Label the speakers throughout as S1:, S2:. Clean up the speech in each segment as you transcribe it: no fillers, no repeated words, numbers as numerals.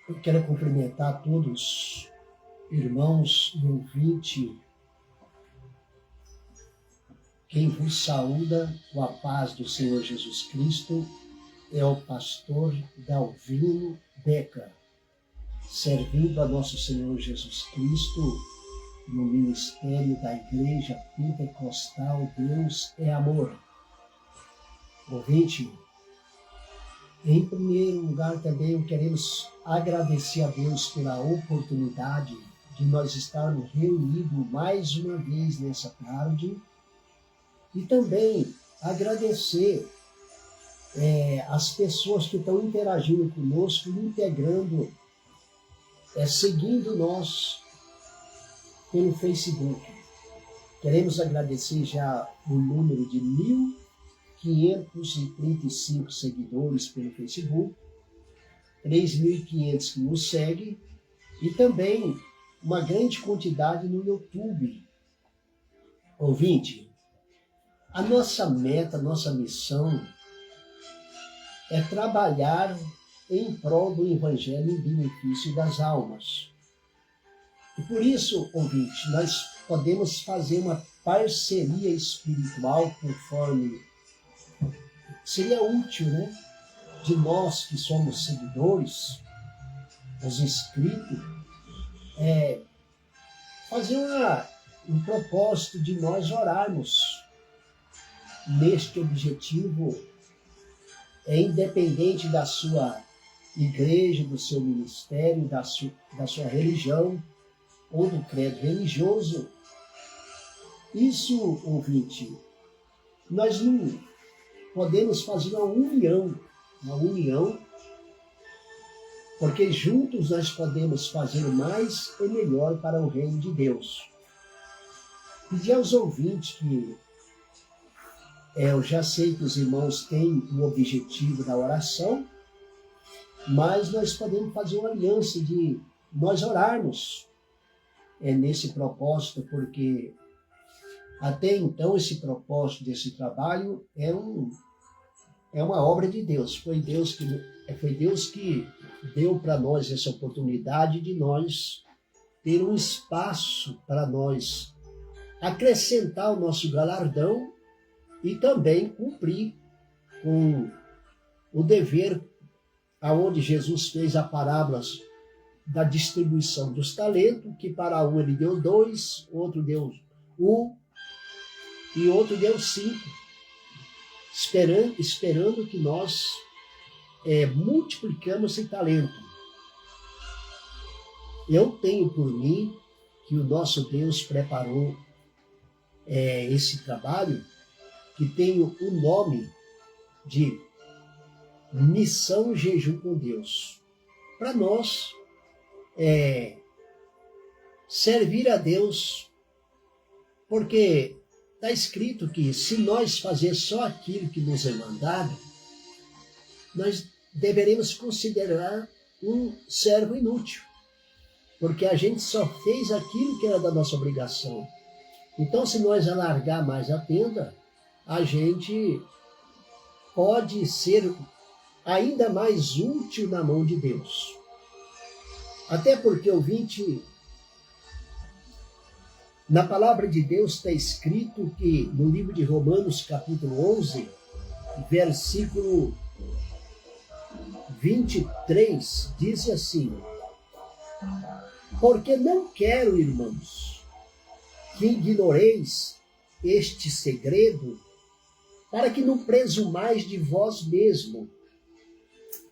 S1: Eu quero cumprimentar todos, irmãos e ouvintes. Quem vos saúda com a paz do Senhor Jesus Cristo é o pastor Dalvino Becker, servindo a nosso Senhor Jesus Cristo no ministério da Igreja Pentecostal Deus é Amor. Ouvinte, em primeiro lugar também queremos agradecer a Deus pela oportunidade de nós estarmos reunidos mais uma vez nessa tarde e também agradecer as pessoas que estão interagindo conosco, integrando, seguindo nós pelo Facebook. Queremos agradecer já o número de 1.535 seguidores pelo Facebook, 3.500 que nos seguem e também uma grande quantidade no YouTube. Ouvinte, a nossa meta, a nossa missão é trabalhar em prol do Evangelho em benefício das almas. E por isso, ouvinte, nós podemos fazer uma parceria espiritual conforme seria útil, né? De nós que somos seguidores, os inscritos, fazer um propósito de nós orarmos neste objetivo, independente da sua igreja, do seu ministério, da sua religião ou do credo religioso. Isso, ouvinte, nós não podemos fazer uma união, porque juntos nós podemos fazer mais e melhor para o reino de Deus. Pedir aos ouvintes que eu já sei que os irmãos têm o objetivo da oração, mas nós podemos fazer uma aliança de nós orarmos nesse propósito, porque até então esse propósito desse trabalho é uma obra de Deus. Foi Deus que deu para nós essa oportunidade de nós ter um espaço para nós acrescentar o nosso galardão e também cumprir com o dever aonde Jesus fez a parábola da distribuição dos talentos, que para um ele deu 2, outro deu 1 e outro deu 5, esperando que nós multiplicamos esse talento. Eu tenho por mim que o nosso Deus preparou esse trabalho, que tem o nome de Missão Jejum com Deus, para nós servir a Deus, porque está escrito que se nós fazer só aquilo que nos é mandado, nós deveremos considerar um servo inútil, porque a gente só fez aquilo que era da nossa obrigação. Então, se nós alargar mais a tenda, a gente pode ser ainda mais útil na mão de Deus. Até porque, ouvinte, na palavra de Deus está escrito que no livro de Romanos, capítulo 11, versículo 23, diz assim: porque não quero, irmãos, que ignoreis este segredo, para que não presumais de vós mesmo,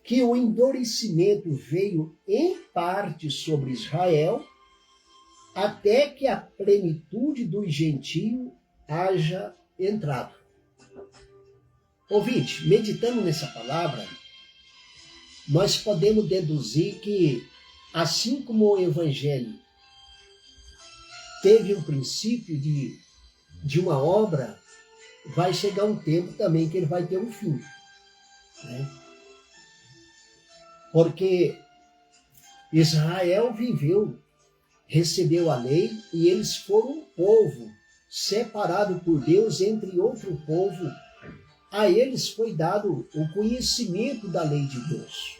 S1: que o endurecimento veio em parte sobre Israel, até que a plenitude do gentio haja entrado. Ouvinte, meditando nessa palavra, nós podemos deduzir que, assim como o Evangelho teve um princípio de uma obra, vai chegar um tempo também que ele vai ter um fim, né? Porque Israel recebeu a lei e eles foram um povo separado por Deus entre outro povo. A eles foi dado o conhecimento da lei de Deus.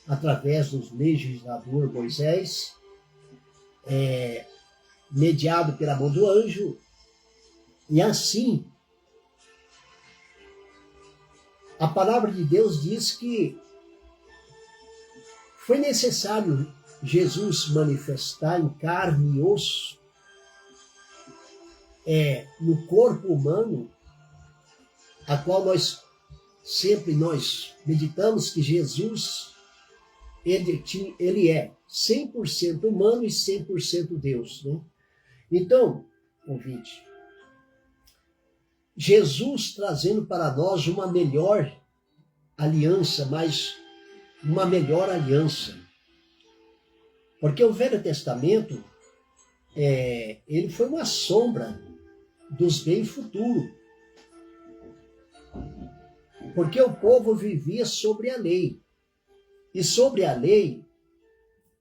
S1: através do legislador Moisés, mediado pela mão do anjo, e assim a palavra de Deus diz que foi necessário Jesus manifestar em carne e osso, no corpo humano, a qual nós meditamos que Jesus, ele é 100% humano e 100% Deus, né? Então, ouvinte, Jesus trazendo para nós uma melhor aliança, mas uma melhor aliança. Porque o Velho Testamento, ele foi uma sombra dos bens futuros. Porque o povo vivia sobre a lei. E sobre a lei,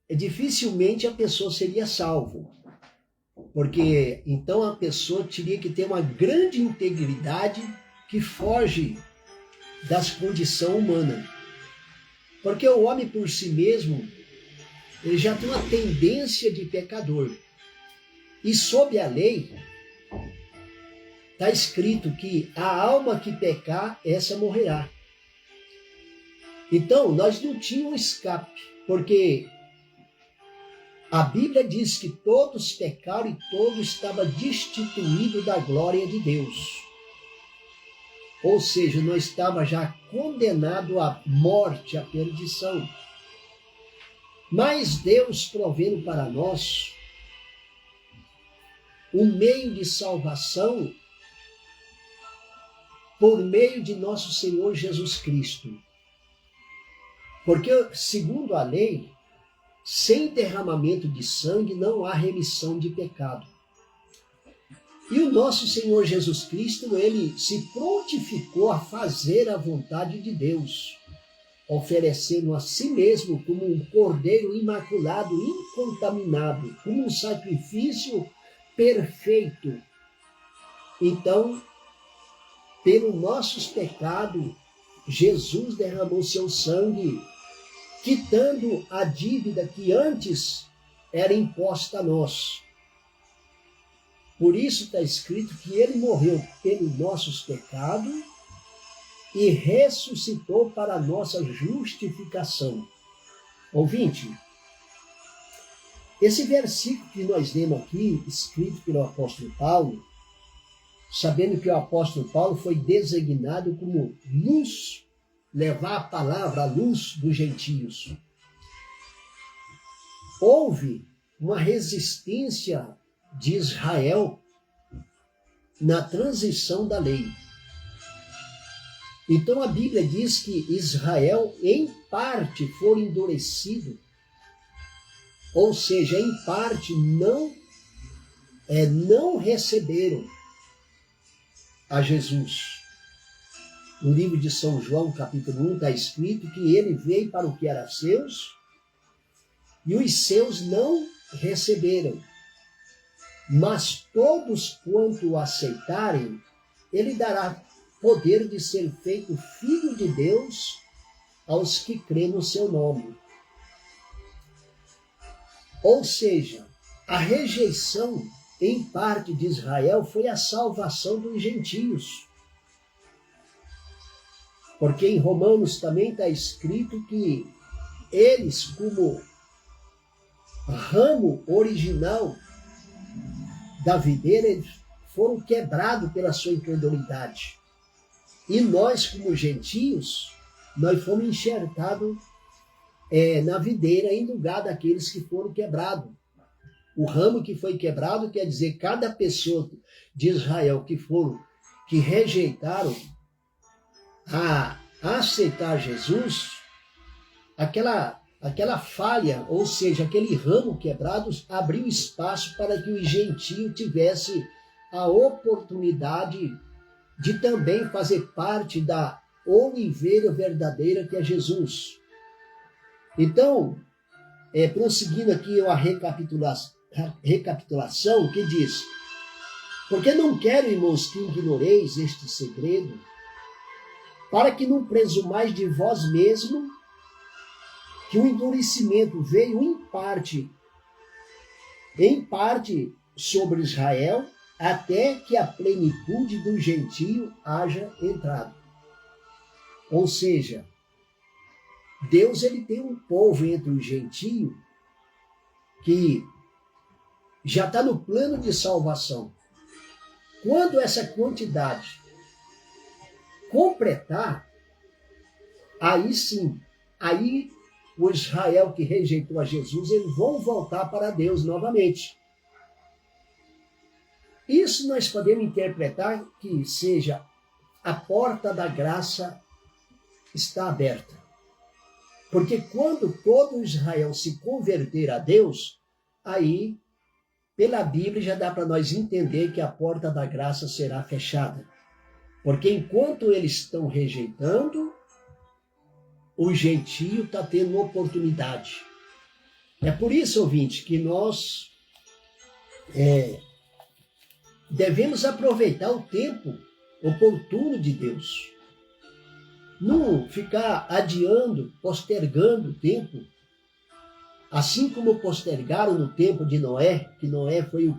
S1: dificilmente a pessoa seria salva. Porque então a pessoa teria que ter uma grande integridade que foge das condições humanas. Porque o homem por si mesmo, ele já tem uma tendência de pecador. E sob a lei, está escrito que a alma que pecar, essa morrerá. Então, nós não tínhamos escape, porque a Bíblia diz que todos pecaram e todos estavam destituídos da glória de Deus. Ou seja, nós estávamos já condenados à morte, à perdição. Mas Deus provendo para nós um meio de salvação por meio de nosso Senhor Jesus Cristo. Porque, segundo a lei, sem derramamento de sangue não há remissão de pecado. E o nosso Senhor Jesus Cristo, ele se prontificou a fazer a vontade de Deus, oferecendo a si mesmo como um cordeiro imaculado, incontaminado, como um sacrifício perfeito. Então, pelos nossos pecados, Jesus derramou seu sangue, quitando a dívida que antes era imposta a nós. Por isso está escrito que ele morreu pelos nossos pecados e ressuscitou para a nossa justificação. Ouvinte, esse versículo que nós lemos aqui, escrito pelo apóstolo Paulo, sabendo que o apóstolo Paulo foi designado como luz, levar a palavra, a luz dos gentios. Houve uma resistência de Israel na transição da lei. Então a Bíblia diz que Israel, em parte, foi endurecido, ou seja, em parte não receberam a Jesus. No livro de São João, capítulo 1, está escrito que ele veio para o que era seus e os seus não receberam. Mas todos quanto o aceitarem, ele dará poder de ser feito filho de Deus aos que crêem no seu nome. Ou seja, a rejeição em parte de Israel foi a salvação dos gentios. Porque em Romanos também está escrito que eles, como ramo original da videira, eles foram quebrados pela sua incredulidade. E nós, como gentios, nós fomos enxertados na videira em lugar daqueles que foram quebrados. O ramo que foi quebrado quer dizer cada pessoa de Israel que rejeitaram a aceitar Jesus, aquela falha, ou seja, aquele ramo quebrado, abriu espaço para que o gentio tivesse a oportunidade de também fazer parte da oliveira verdadeira que é Jesus. Então, prosseguindo aqui a recapitulação, que diz: porque não quero, irmãos, que ignoreis este segredo, para que não presumais de vós mesmo que o endurecimento veio em parte sobre Israel, até que a plenitude do gentio haja entrado. Ou seja, Deus ele tem um povo entre os gentios que já está no plano de salvação. Quando essa quantidade completar, aí sim, aí o Israel que rejeitou a Jesus, eles vão voltar para Deus novamente. Isso nós podemos interpretar que seja a porta da graça está aberta. Porque quando todo Israel se converter a Deus, aí, pela Bíblia, já dá para nós entender que a porta da graça será fechada. Porque enquanto eles estão rejeitando, o gentio está tendo oportunidade. É por isso, ouvinte, que nós devemos aproveitar o tempo oportuno de Deus. Não ficar adiando, postergando o tempo, assim como postergaram no tempo de Noé, que Noé foi o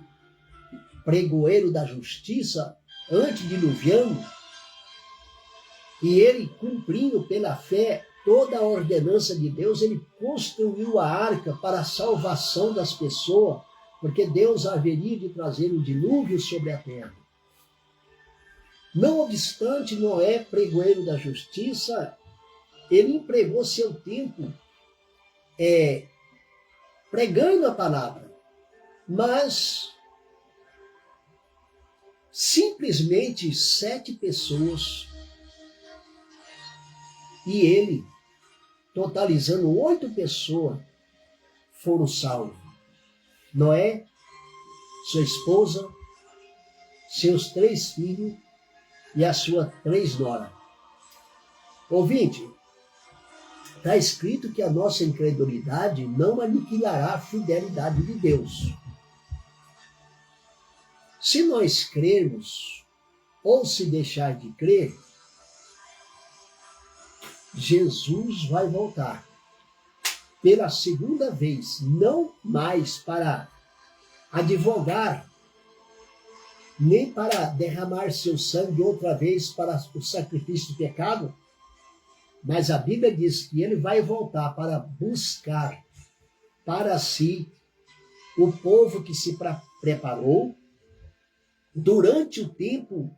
S1: pregoeiro da justiça antediluviano, e ele, cumprindo pela fé toda a ordenança de Deus, ele construiu a arca para a salvação das pessoas, porque Deus haveria de trazer um dilúvio sobre a terra. Não obstante, Noé, pregoeiro da justiça, ele empregou seu tempo pregando a palavra, mas simplesmente 7 pessoas e ele, totalizando 8 pessoas, foram salvos. Noé, sua esposa, seus 3 filhos e a sua 3 noras. Ouvinte, está escrito que a nossa incredulidade não aniquilará a fidelidade de Deus. Se nós crermos ou se deixar de crer, Jesus vai voltar pela segunda vez, não mais para advogar, nem para derramar seu sangue outra vez para o sacrifício do pecado, mas a Bíblia diz que ele vai voltar para buscar para si o povo que se preparou durante o tempo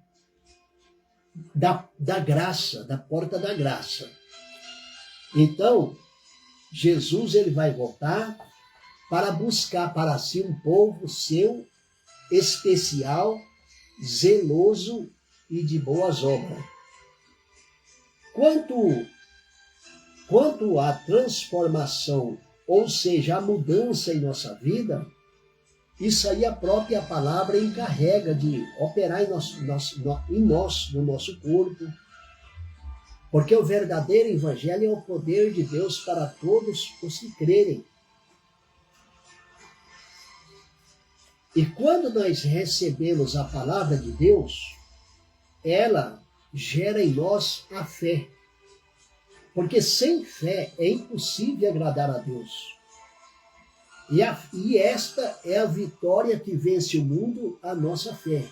S1: da graça, da porta da graça. Então, Jesus ele vai voltar para buscar para si um povo seu especial, zeloso e de boas obras. Quanto à transformação, ou seja, a mudança em nossa vida, isso aí a própria palavra encarrega de operar no nosso corpo, porque o verdadeiro evangelho é o poder de Deus para todos os que crerem. E quando nós recebemos a palavra de Deus, ela gera em nós a fé. Porque sem fé é impossível agradar a Deus. E esta é a vitória que vence o mundo, a nossa fé.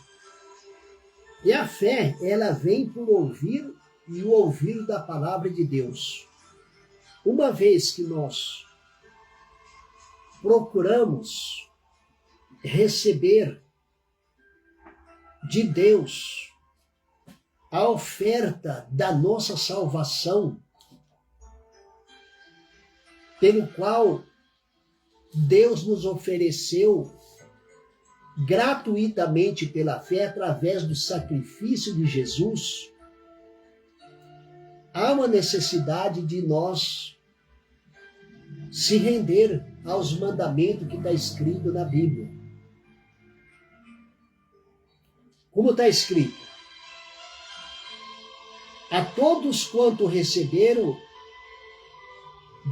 S1: E a fé, ela vem por ouvir e o ouvir da palavra de Deus. Uma vez que nós procuramos receber de Deus a oferta da nossa salvação, pelo qual Deus nos ofereceu gratuitamente pela fé através do sacrifício de Jesus, há uma necessidade de nós se render aos mandamentos que está escrito na Bíblia. Como está escrito? A todos quanto receberam,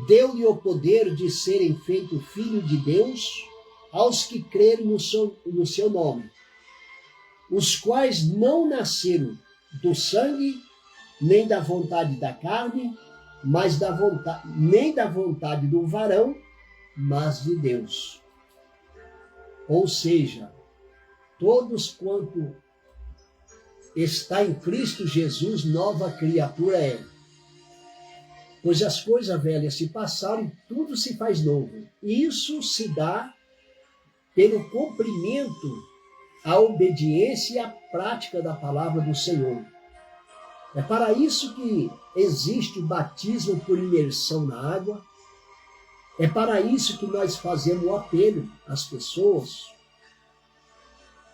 S1: deu-lhe o poder de serem feitos filhos de Deus, aos que crerem no seu nome, os quais não nasceram do sangue, nem da vontade da carne, mas nem da vontade do varão, mas de Deus. Ou seja, todos quanto está em Cristo Jesus, nova criatura é. Pois as coisas velhas se passaram e tudo se faz novo. E isso se dá pelo cumprimento, a obediência e a prática da palavra do Senhor. É para isso que existe o batismo por imersão na água. É para isso que nós fazemos o apelo às pessoas,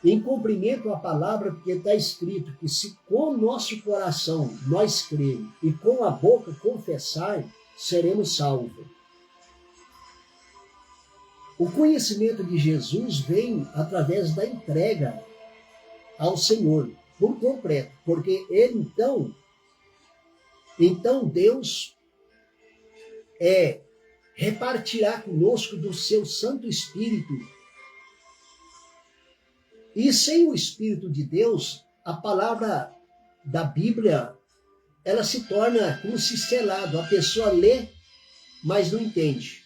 S1: em cumprimento à palavra, porque está escrito que se com o nosso coração nós crermos e com a boca confessar, seremos salvos. O conhecimento de Jesus vem através da entrega ao Senhor, por completo, porque ele então Deus repartirá conosco do seu Santo Espírito. E sem o Espírito de Deus, a palavra da Bíblia, ela se torna como se selado. A pessoa lê, mas não entende.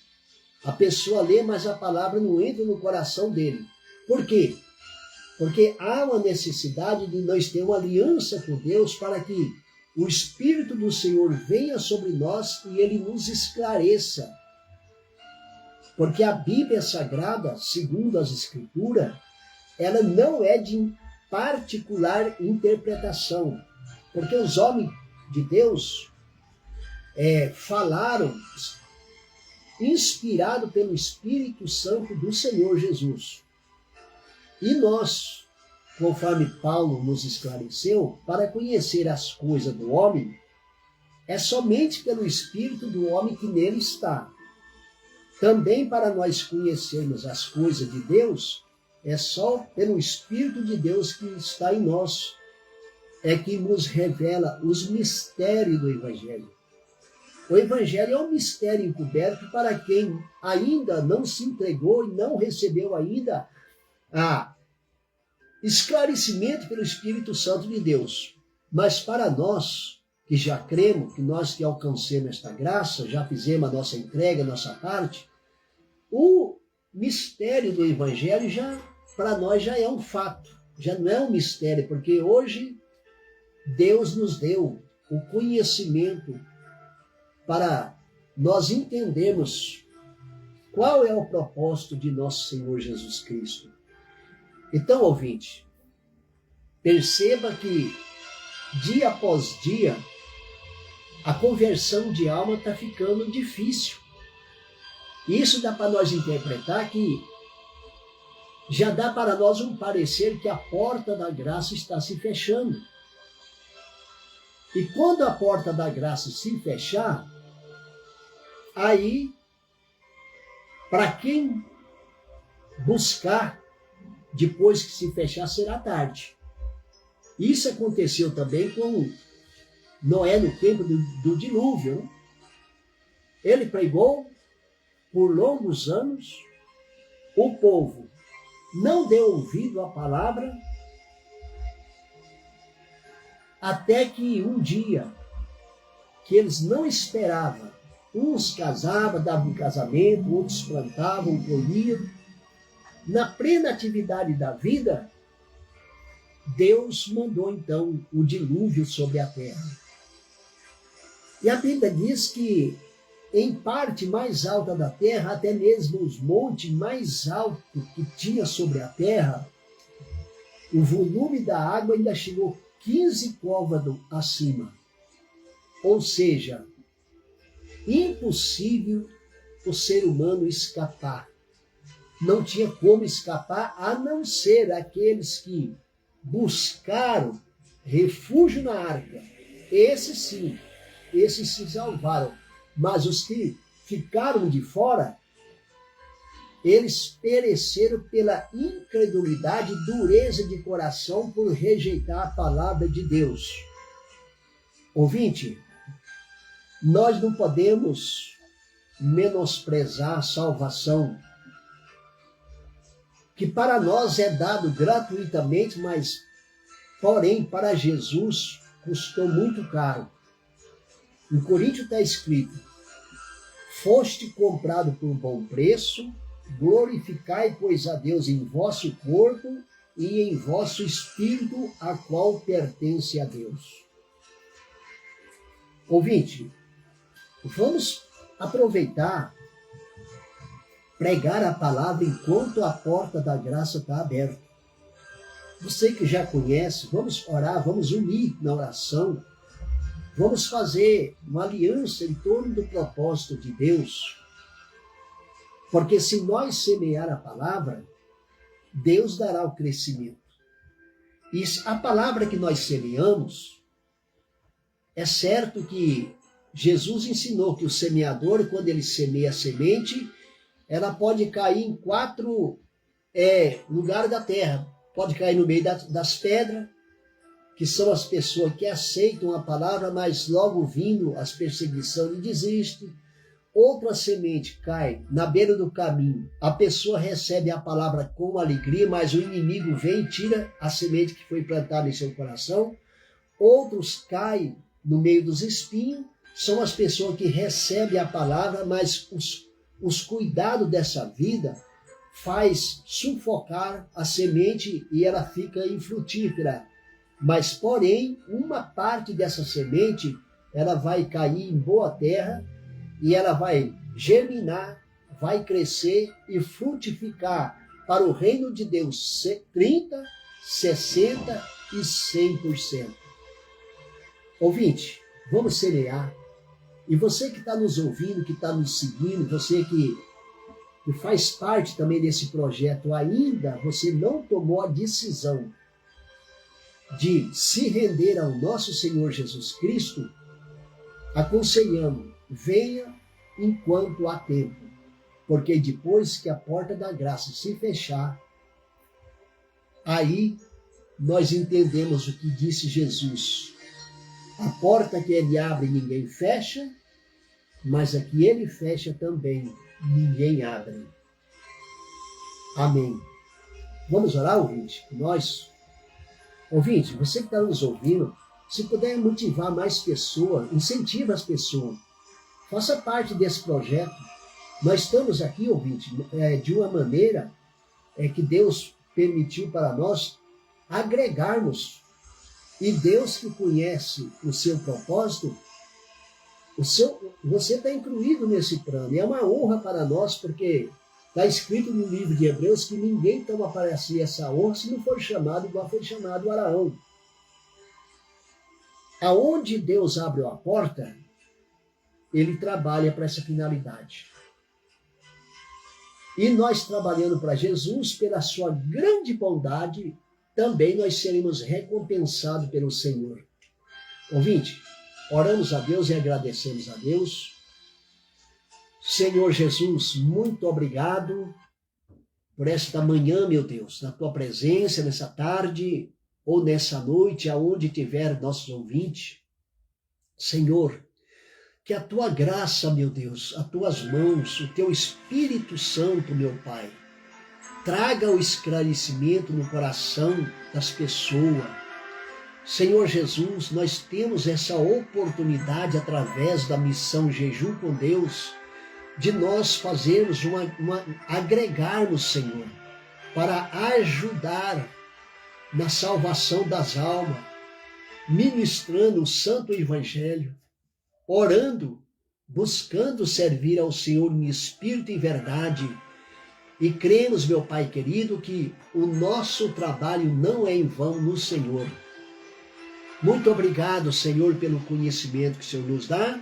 S1: A pessoa lê, mas a palavra não entra no coração dele. Por quê? Porque há uma necessidade de nós ter uma aliança com Deus para que o Espírito do Senhor venha sobre nós e ele nos esclareça. Porque a Bíblia Sagrada, segundo as Escrituras, ela não é de particular interpretação. Porque os homens de Deus falaram inspirado pelo Espírito Santo do Senhor Jesus. E nós, conforme Paulo nos esclareceu, para conhecer as coisas do homem, é somente pelo Espírito do homem que nele está. Também para nós conhecermos as coisas de Deus, é só pelo Espírito de Deus que está em nós, é que nos revela os mistérios do Evangelho. O Evangelho é um mistério encoberto para quem ainda não se entregou e não recebeu ainda a esclarecimento pelo Espírito Santo de Deus. Mas para nós que já cremos, que nós que alcancemos esta graça, já fizemos a nossa entrega, a nossa parte, o mistério do Evangelho para nós já é um fato, já não é um mistério, porque hoje Deus nos deu o conhecimento para nós entendermos qual é o propósito de nosso Senhor Jesus Cristo. Então, ouvinte, perceba que dia após dia a conversão de alma está ficando difícil. Isso dá para nós interpretar que já dá para nós um parecer que a porta da graça está se fechando. E quando a porta da graça se fechar, aí, para quem buscar, depois que se fechar, será tarde. Isso aconteceu também com Noé no tempo do dilúvio. Né? Ele pregou por longos anos, o povo não deu ouvido à palavra, até que um dia, que eles não esperavam, uns casavam, davam um casamento, outros plantavam, colhiam. Na plena atividade da vida, Deus mandou então o dilúvio sobre a terra. E a Bíblia diz que em parte mais alta da terra, até mesmo os montes mais altos que tinha sobre a terra, o volume da água ainda chegou 15 côvados acima. Ou seja, impossível o ser humano escapar. Não tinha como escapar, a não ser aqueles que buscaram refúgio na arca. Esses sim, esses se salvaram. Mas os que ficaram de fora, eles pereceram pela incredulidade e dureza de coração por rejeitar a palavra de Deus. Ouvinte, nós não podemos menosprezar a salvação, que para nós é dado gratuitamente, mas, porém, para Jesus custou muito caro. Em Coríntios está escrito: foste comprado por bom preço, glorificai, pois, a Deus em vosso corpo e em vosso espírito, a qual pertence a Deus. Ouvinte, vamos aproveitar, pregar a palavra enquanto a porta da graça está aberta. Você que já conhece, vamos orar, vamos unir na oração, vamos fazer uma aliança em torno do propósito de Deus. Porque se nós semear a palavra, Deus dará o crescimento. E a palavra que nós semeamos, é certo que Jesus ensinou que o semeador, quando ele semeia a semente, ela pode cair em 4 lugares da terra. Pode cair no meio das pedras, que são as pessoas que aceitam a palavra, mas logo vindo as perseguições desistem. Outra semente cai na beira do caminho. A pessoa recebe a palavra com alegria, mas o inimigo vem e tira a semente que foi plantada em seu coração. Outros caem no meio dos espinhos. São as pessoas que recebem a palavra, mas os cuidados dessa vida faz sufocar a semente e ela fica infrutífera. Mas, porém, uma parte dessa semente, ela vai cair em boa terra e ela vai germinar, vai crescer e frutificar para o reino de Deus 30, 60 e 100%. Ouvinte, vamos semear. E você que está nos ouvindo, que está nos seguindo, você que faz parte também desse projeto, ainda você não tomou a decisão de se render ao nosso Senhor Jesus Cristo, aconselhamos, venha enquanto há tempo, porque depois que a porta da graça se fechar, aí nós entendemos o que disse Jesus: a porta que ele abre ninguém fecha, mas a que ele fecha também ninguém abre. Amém. Vamos orar, ouvinte? Ouvinte, você que está nos ouvindo, se puder motivar mais pessoas, incentive as pessoas. Faça parte desse projeto. Nós estamos aqui, ouvinte, de uma maneira que Deus permitiu para nós agregarmos. E Deus que conhece o seu propósito, você está incluído nesse plano. E é uma honra para nós, porque está escrito no livro de Hebreus que ninguém toma para si essa honra se não for chamado igual foi chamado Araão. Aonde Deus abre a porta, ele trabalha para essa finalidade. E nós trabalhando para Jesus, pela sua grande bondade, também nós seremos recompensados pelo Senhor. Ouvinte, oramos a Deus e agradecemos a Deus. Senhor Jesus, muito obrigado por esta manhã, meu Deus, na tua presença, nessa tarde ou nessa noite, aonde tiver nossos ouvintes. Senhor, que a tua graça, meu Deus, as tuas mãos, o teu Espírito Santo, meu Pai, traga o esclarecimento no coração das pessoas. Senhor Jesus, nós temos essa oportunidade através da missão Jejum com Deus, de nós fazermos agregarmos, Senhor, para ajudar na salvação das almas, ministrando o Santo Evangelho, orando, buscando servir ao Senhor em espírito e verdade. E cremos, meu Pai querido, que o nosso trabalho não é em vão no Senhor. Muito obrigado, Senhor, pelo conhecimento que o Senhor nos dá.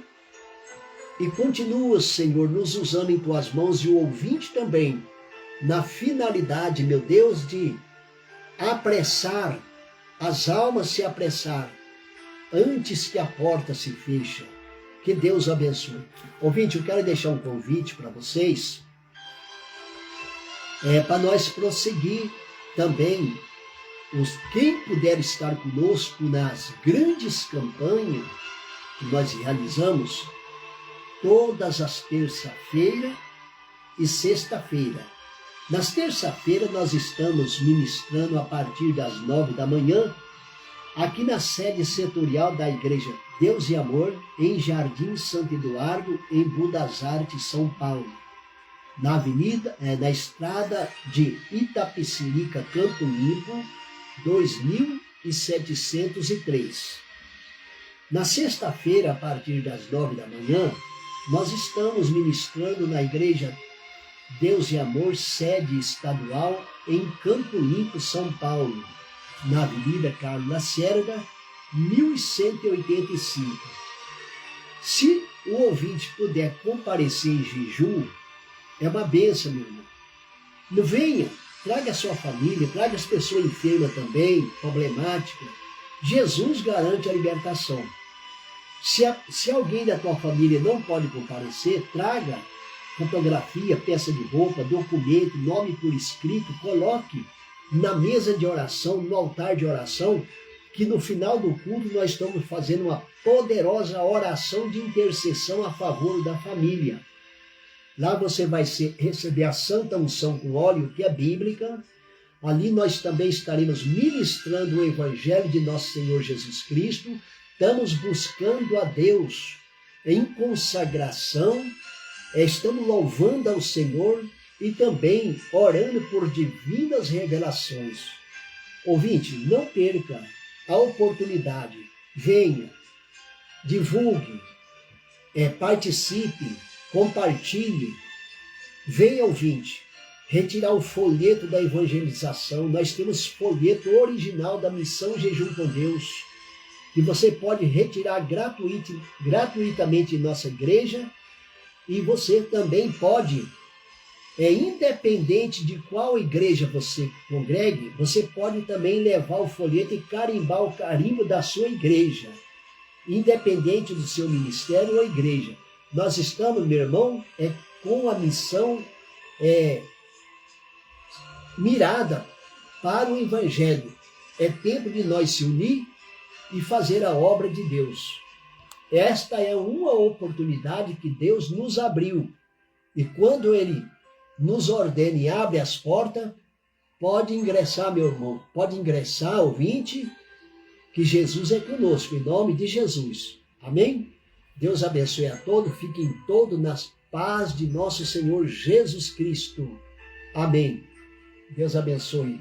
S1: E continua, Senhor, nos usando em tuas mãos e o ouvinte também, na finalidade, meu Deus, de apressar, as almas se apressar, antes que a porta se feche. Que Deus abençoe. Ouvinte, eu quero deixar um convite para vocês, para nós prosseguir também, quem puder estar conosco nas grandes campanhas que nós realizamos, todas as terça-feira e sexta-feira. Nas terça-feiras nós estamos ministrando a partir das 9 da manhã aqui na sede setorial da Igreja Deus e Amor, em Jardim Santo Eduardo, em Budas Artes, São Paulo. Na estrada de Itapecerica, Campo Limpo, 2703. Na sexta-feira, a partir das 9 da manhã, nós estamos ministrando na Igreja Deus e Amor, sede estadual, em Campo Limpo, São Paulo, na Avenida Carlos Lacerda, 1185. Se o ouvinte puder comparecer em jejum, é uma bênção, meu irmão. Não venha, traga a sua família, traga as pessoas enfermas também, problemáticas. Jesus garante a libertação. Se alguém da tua família não pode comparecer, traga fotografia, peça de roupa, documento, nome por escrito, coloque na mesa de oração, no altar de oração, que no final do culto nós estamos fazendo uma poderosa oração de intercessão a favor da família. Lá você vai receber a santa unção com óleo, que é bíblica. Ali nós também estaremos ministrando o Evangelho de nosso Senhor Jesus Cristo. Estamos buscando a Deus em consagração, estamos louvando ao Senhor e também orando por divinas revelações. Ouvinte, não perca a oportunidade. Venha, divulgue, participe, compartilhe. Venha, ouvinte, retirar o folheto da evangelização. Nós temos folheto original da Missão Jejum com Deus, que você pode retirar gratuitamente em nossa igreja, e você também pode, independente de qual igreja você congregue, você pode também levar o folheto e carimbar o carimbo da sua igreja, independente do seu ministério ou igreja. Nós estamos, meu irmão, com a missão mirada para o Evangelho. É tempo de nós se unir e fazer a obra de Deus. Esta é uma oportunidade que Deus nos abriu. E quando Ele nos ordena e abre as portas, pode ingressar, meu irmão, pode ingressar, ouvinte, que Jesus é conosco, em nome de Jesus. Amém? Deus abençoe a todos, fiquem todos na paz de nosso Senhor Jesus Cristo. Amém. Deus abençoe.